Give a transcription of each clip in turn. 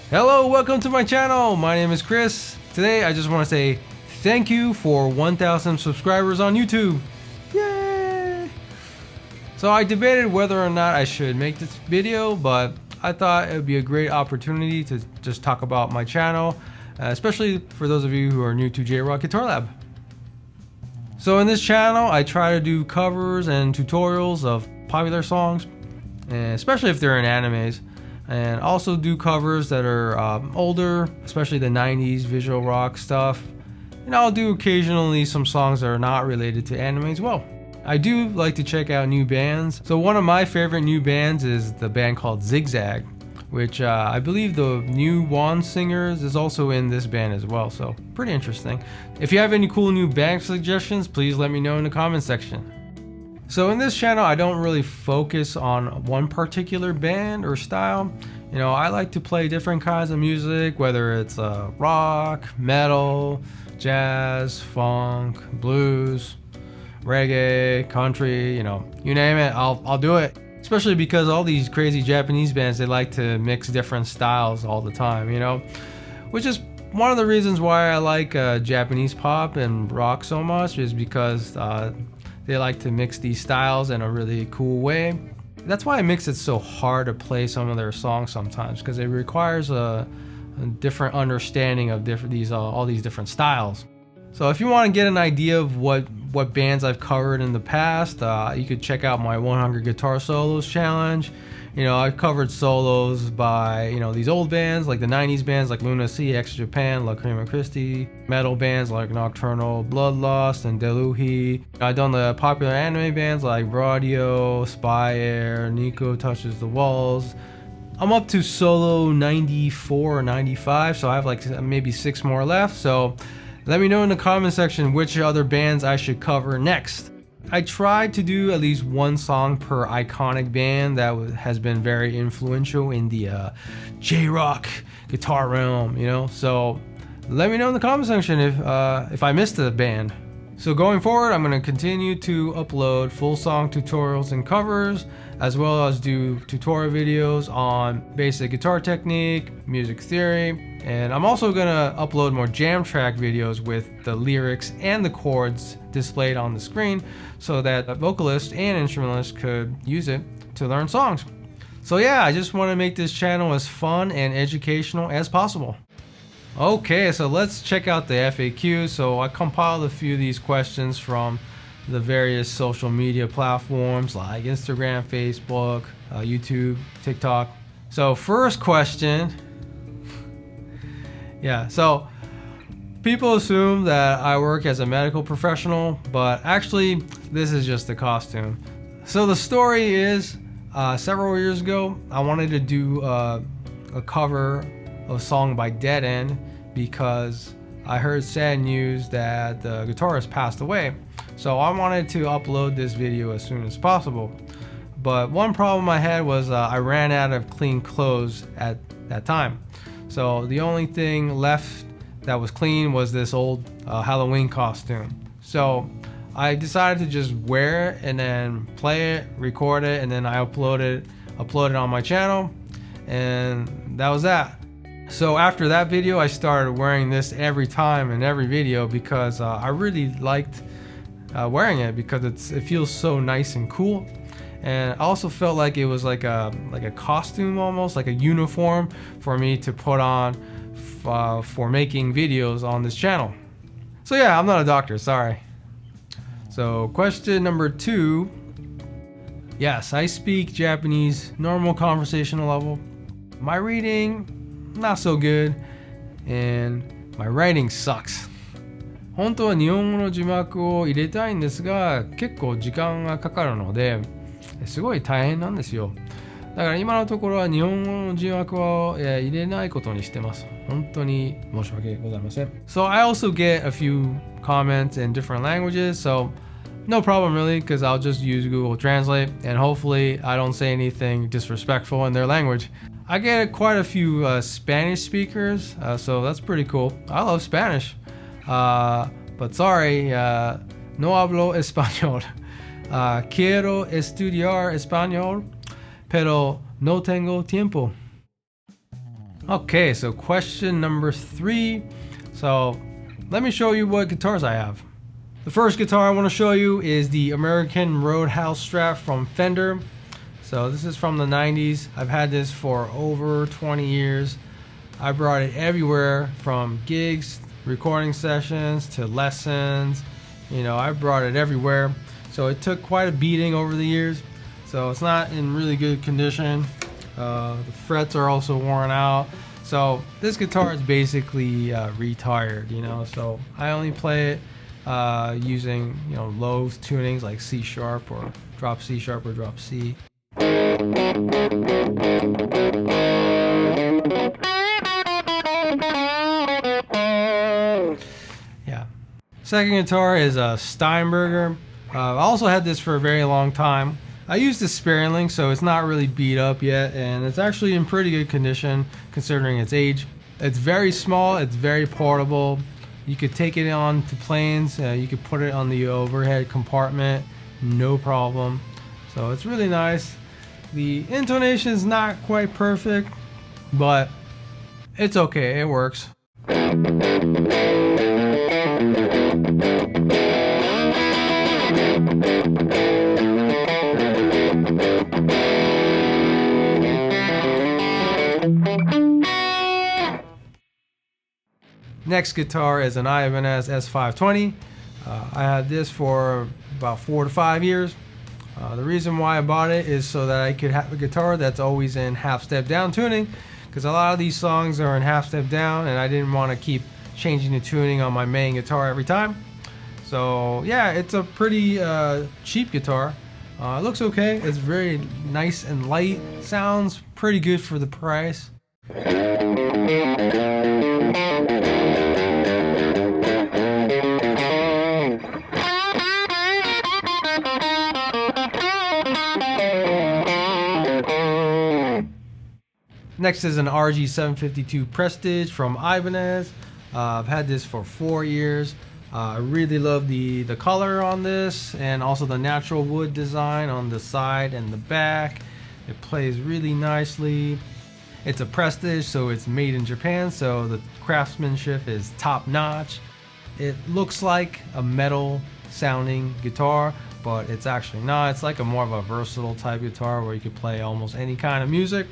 Hello, welcome to my channel. My name is Chris. Today I just want to say thank you for 1,000 subscribers on YouTube. Yay! So I debated whether or not I should make this video, but I thought it would be a great opportunity to just talk about my channel, especially for those of you who are new to J-Rock Guitar Lab. So in this channel, I try to do covers and tutorials of popular songs, and especially if they're in animes, and also do covers that are older, especially the 90s visual rock stuff. And I'll do occasionally some songs that are not related to anime as well. I do like to check out new bands. So one of my favorite new bands is the band called Zigzag, which I believe the new Wand singers is also in this band as well. So pretty interesting. If you have any cool new band suggestions, please let me know in the comment section. So in this channel, I don't really focus on one particular band or style. You know, I like to play different kinds of music, whether it's rock, metal, jazz, funk, blues, reggae, country, you know, you name it, I'll do it. Especially because all these crazy Japanese bands, they like to mix different styles all the time, you know, which is one of the reasons why I like Japanese pop and rock so much, is because they like to mix these styles in a really cool way. That's why it makes it so hard to play some of their songs sometimes, because it requires a different understanding of all these different styles. So if you want to get an idea of what bands I've covered in the past, you could check out my 100 Guitar Solos Challenge. You know, I've covered solos by, you know, these old bands like the 90s bands like Luna Sea, EHX Japan, La Crema Christi, metal bands like Nocturnal, Bloodlust, and Deluhi. I've done the popular anime bands like Radio, Spy Air, Nico Touches the Walls. I'm up to solo 94 or 95, so I have like maybe 6 more left. So let me know in the comment section which other bands I should cover next. I tried to do at least one song per iconic band that has been very influential in the J-Rock guitar realm, you know. So let me know in the comment section if I missed a band. So going forward, I'm going to continue to upload full song tutorials and covers, as well as do tutorial videos on basic guitar technique, music theory, and I'm also going to upload more jam track videos with the lyrics and the chords displayed on the screen, so that vocalists and instrumentalists could use it to learn songs. So yeah, I just want to make this channel as fun and educational as possible. Okay, so let's check out the FAQ. So I compiled a few of these questions from the various social media platforms like Instagram, Facebook, YouTube, TikTok. So first question. Yeah, so people assume that I work as a medical professional, but actually this is just a costume. So the story is, several years ago, I wanted to do a cover of a song by Dead End because I heard sad news that the guitarist passed away. So I wanted to upload this video as soon as possible. But one problem I had was I ran out of clean clothes at that time. So the only thing left that was clean was this old Halloween costume. So I decided to just wear it and then play it, record it, and then I upload it on my channel, and that was that. So after that video, I started wearing this every time in every video because I really liked wearing it because it feels so nice and cool. And I also felt like it was like a costume, almost like a uniform for me to put on for making videos on this channel. So yeah, I'm not a doctor, sorry. So question number 2. Yes, I speak Japanese normal conversational level. My reading, not so good, and my writing sucks. 本当は日本語の字幕を入れたいんですが、結構時間がかかるので、すごい大変なんですよ。だから今のところは日本語の字幕を入れないことにしてます。本当に申し訳ございません。So I also get a few comments in different languages, so no problem really, because I'll just use Google Translate, and hopefully I don't say anything disrespectful in their language. I get quite a few Spanish speakers, so that's pretty cool. I love Spanish, but sorry, no hablo español. Quiero estudiar español, pero no tengo tiempo. Okay, so question number 3. So let me show you what guitars I have. The first guitar I want to show you is the American Roadhouse Strat from Fender. So this is from the 90s. I've had this for over 20 years. I brought it everywhere, from gigs, recording sessions, to lessons. You know, I brought it everywhere. So it took quite a beating over the years. So it's not in really good condition. The frets are also worn out. So this guitar is basically retired, you know. So I only play it using, you know, low tunings like C sharp or drop C sharp or drop C. Yeah. Second guitar is a Steinberger. I also had this for a very long time. I used this sparingly, so it's not really beat up yet, and it's actually in pretty good condition considering its age. It's very small, it's very portable. You could take it on to planes, you could put it on the overhead compartment, no problem. So it's really nice. The intonation is not quite perfect, but it's okay, it works. Next guitar is an Ibanez S520. I had this for about 4 to 5 years. The reason why I bought it is so that I could have a guitar that's always in half step down tuning, because a lot of these songs are in half step down and I didn't want to keep changing the tuning on my main guitar every time. So yeah, it's a pretty cheap guitar. It looks okay, it's very nice and light, sounds pretty good for the price. Next is an RG752 Prestige from Ibanez. I've had this for 4 years. I really love the color on this, and also the natural wood design on the side and the back. It plays really nicely. It's a Prestige, so it's made in Japan, so the craftsmanship is top notch. It looks like a metal sounding guitar, but it's actually not. It's like a more of a versatile type guitar where you could play almost any kind of music.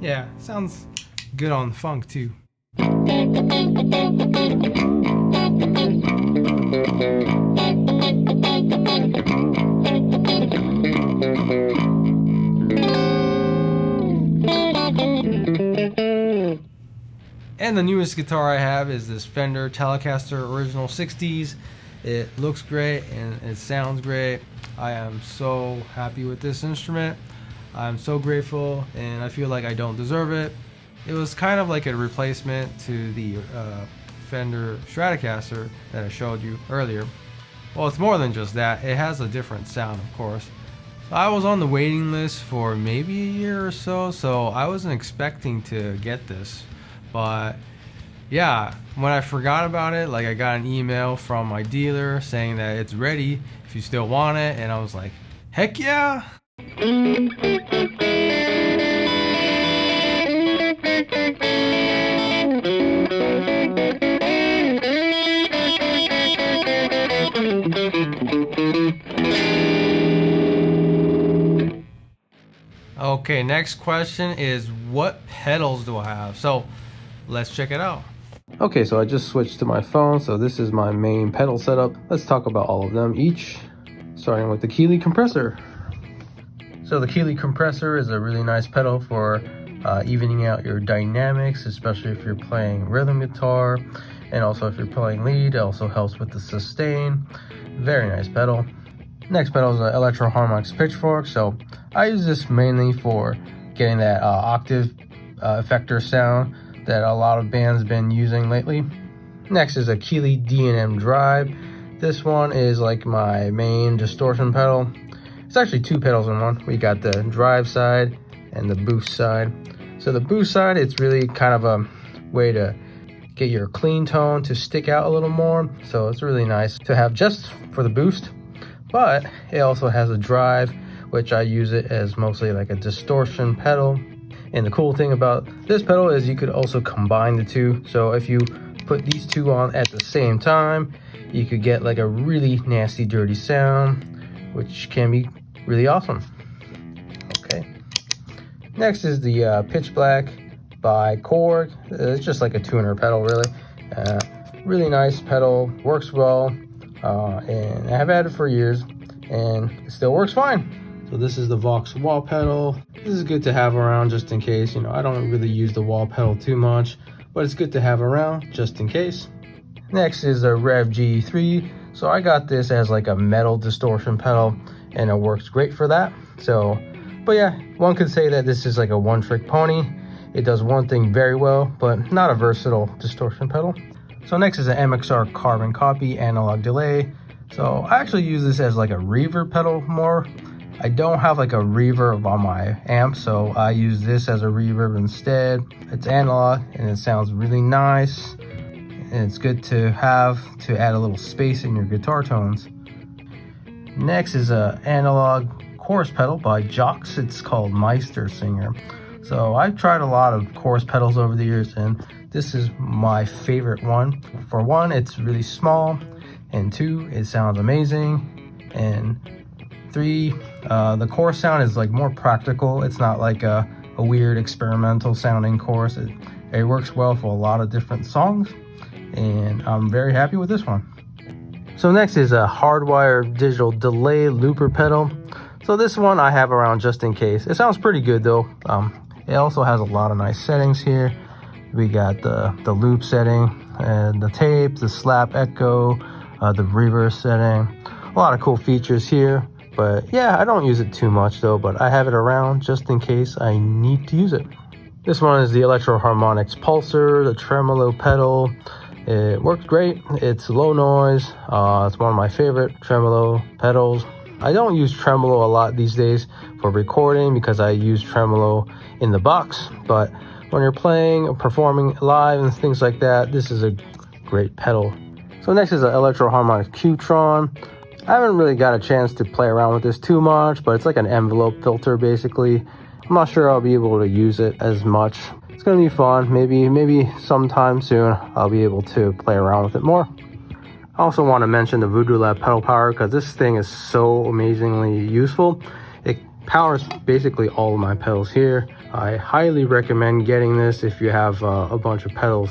Yeah, sounds good on the funk too. And the newest guitar I have is this Fender Telecaster Original 60s. It looks great and it sounds great. I am so happy with this instrument. I'm so grateful, and I feel like I don't deserve it. It was kind of like a replacement to the Fender Stratocaster that I showed you earlier. Well, it's more than just that. It has a different sound, of course. So I was on the waiting list for maybe a year or so I wasn't expecting to get this. But yeah, when I forgot about it, like I got an email from my dealer saying that it's ready if you still want it, and I was like, heck yeah! Okay, next question is, what pedals do I have? So let's check it out. Okay, so I just switched to my phone, so this is my main pedal setup. Let's talk about all of them each, starting with the Keeley compressor. So the Keeley compressor is a really nice pedal for evening out your dynamics, especially if you're playing rhythm guitar, and also if you're playing lead. It also helps with the sustain. Very nice pedal. Next pedal is the Electro Harmonix Pitchfork. So I use this mainly for getting that octave effector sound that a lot of bands been using lately. Next is a Keeley D&M Drive. This one is like my main distortion pedal. It's actually two pedals in one. We got the drive side and the boost side. So the boost side, it's really kind of a way to get your clean tone to stick out a little more. So it's really nice to have just for the boost, but it also has a drive, which I use it as mostly like a distortion pedal. And the cool thing about this pedal is you could also combine the two. So if you put these two on at the same time, you could get like a really nasty dirty sound, which can be really awesome. Okay, next is the Pitch Black by Korg. It's just like a tuner pedal, really. Really nice pedal, works well, and I have had it for years and it still works fine. So this is the Vox wall pedal. This is good to have around just in case. You know, I don't really use the wall pedal too much, but it's good to have around just in case. Next is a Rev G3. So I got this as like a metal distortion pedal and it works great for that. So, but yeah, one could say that this is like a one-trick pony. It does one thing very well, but not a versatile distortion pedal. So next is an MXR carbon copy analog delay. So I actually use this as like a reverb pedal more. I don't have like a reverb on my amp, so I use this as a reverb instead. It's analog and it sounds really nice. And it's good to have to add a little space in your guitar tones. Next is a analog chorus pedal by Jacques. It's called MeisterSinger. So I've tried a lot of chorus pedals over the years and this is my favorite one. For one, it's really small, and two, it sounds amazing, and three, the chorus sound is like more practical. It's not like a weird experimental sounding chorus. It works well for a lot of different songs, and I'm very happy with this one. So next is a hardwired digital delay looper pedal. So this one I have around just in case. It sounds pretty good though. It also has a lot of nice settings here. We got the loop setting and the tape, the slap echo, the reverse setting. A lot of cool features here. But yeah, I don't use it too much though, but I have it around just in case I need to use it. This one is the Electro Harmonix Pulsar, the tremolo pedal. It works great. It's low noise. It's one of my favorite tremolo pedals. I don't use tremolo a lot these days for recording because I use tremolo in the box, but when you're playing or performing live and things like that, this is a great pedal. So next is an Electro Harmonix Qtron. I haven't really got a chance to play around with this too much, but it's like an envelope filter basically. I'm not sure I'll be able to use it as much. It's gonna be fun. Maybe sometime soon I'll be able to play around with it more. I also want to mention the Voodoo Lab pedal power because this thing is so amazingly useful. It powers basically all of my pedals here. I highly recommend getting this if you have a bunch of pedals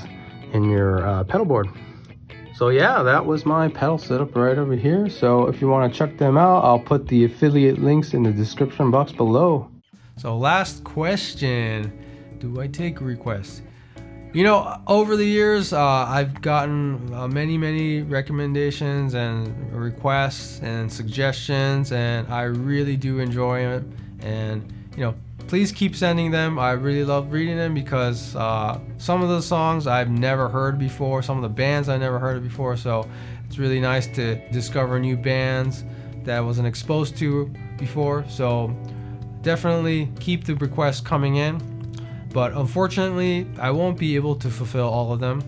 in your pedal board. So yeah, that was my pedal setup right over here. So if you want to check them out, I'll put the affiliate links in the description box below. So last question, do I take requests? You know, over the years, I've gotten many recommendations and requests and suggestions, and I really do enjoy it. And, you know, please keep sending them. I really love reading them because some of the songs I've never heard before, some of the bands I've never heard of before. So it's really nice to discover new bands that I wasn't exposed to before. So definitely keep the requests coming in. But unfortunately, I won't be able to fulfill all of them.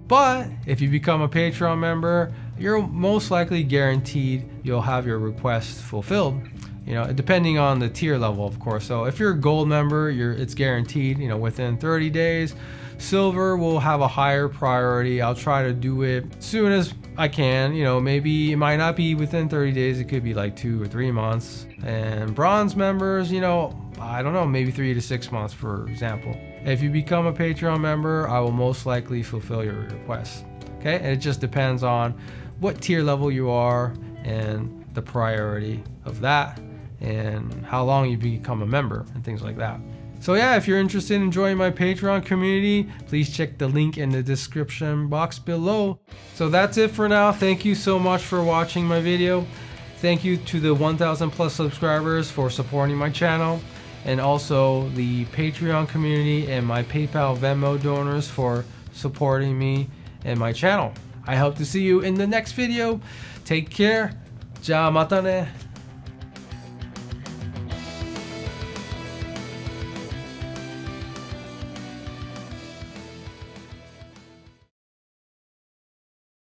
But if you become a Patreon member, you're most likely guaranteed you'll have your request fulfilled. You know, depending on the tier level, of course. So if you're a gold member, it's guaranteed, you know, within 30 days. Silver will have a higher priority. I'll try to do it as soon as I can. You know, maybe it might not be within 30 days. It could be like 2 or 3 months. And bronze members, you know, I don't know, maybe 3 to 6 months, for example. If you become a Patreon member, I will most likely fulfill your request. Okay, and it just depends on what tier level you are and the priority of that and how long you become a member and things like that. So yeah, if you're interested in joining my Patreon community, please check the link in the description box below. So that's it for now. Thank you so much for watching my video. Thank you to the 1,000 plus subscribers for supporting my channel, and also the Patreon community and my PayPal Venmo donors for supporting me and my channel. I hope to see you in the next video. Take care. Ja, mata ne.